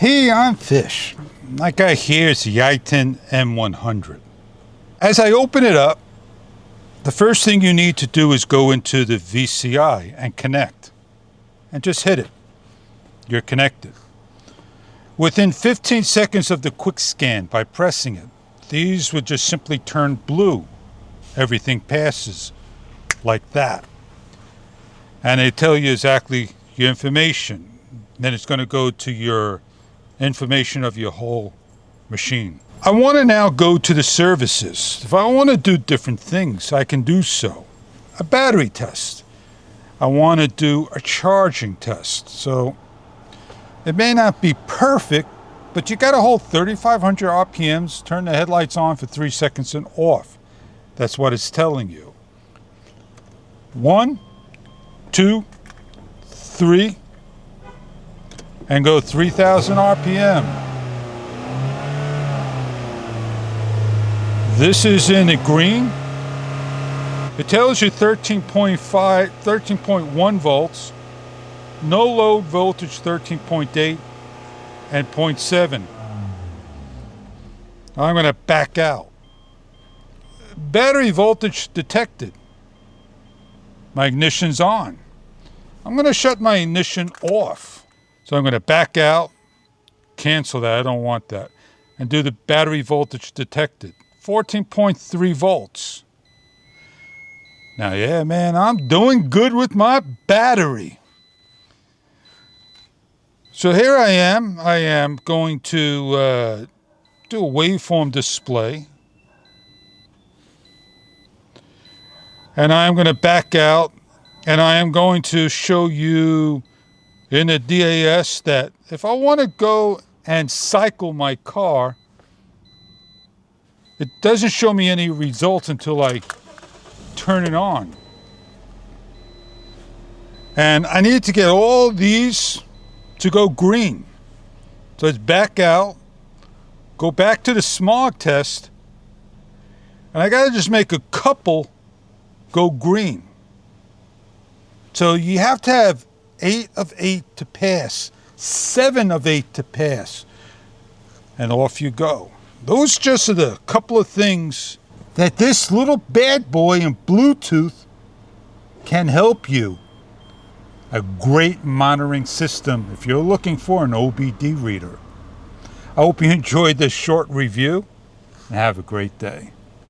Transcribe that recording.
Hey, I'm Fish. My guy here is the i10 M100. As I open it up, the first thing you need to do is go into the VCI and connect. And just hit it. You're connected. Within 15 seconds of the quick scan, by pressing it, these would just simply turn blue. Everything passes like that. And they tell you exactly your information. Then it's going to go to your information of your whole machine. I want to now go to the services. If I want to do different things, I can do so. A battery test. I want to do a charging test. So it may not be perfect, but you got to hold 3,500 RPMs, turn the headlights on for 3 seconds and off. That's what it's telling you. 1, 2, 3, and go 3,000 RPM. This is in the green. It tells you 13.1 volts, no load voltage 13.8 and 0.7. I'm going to back out. Battery voltage detected. My ignition's on. I'm going to shut my ignition off. So I'm going to back out, cancel that, I don't want that, and do the battery voltage detected. 14.3 volts. Now, yeah, man, I'm doing good with my battery. So here I am going to do a waveform display. And I'm going to back out, and I am going to show you in the DAS that if I want to go and cycle my car, it doesn't show me any results until I turn it on. And I need to get all these to go green. So let's back out, go back to the smog test, and I got to just make a couple go green. So you have to have 8 of 8 to pass, 7 of 8 to pass, and off you go. Those just are the couple of things that this little bad boy in Bluetooth can help you. A great monitoring system if you're looking for an OBD reader. I hope you enjoyed this short review and have a great day.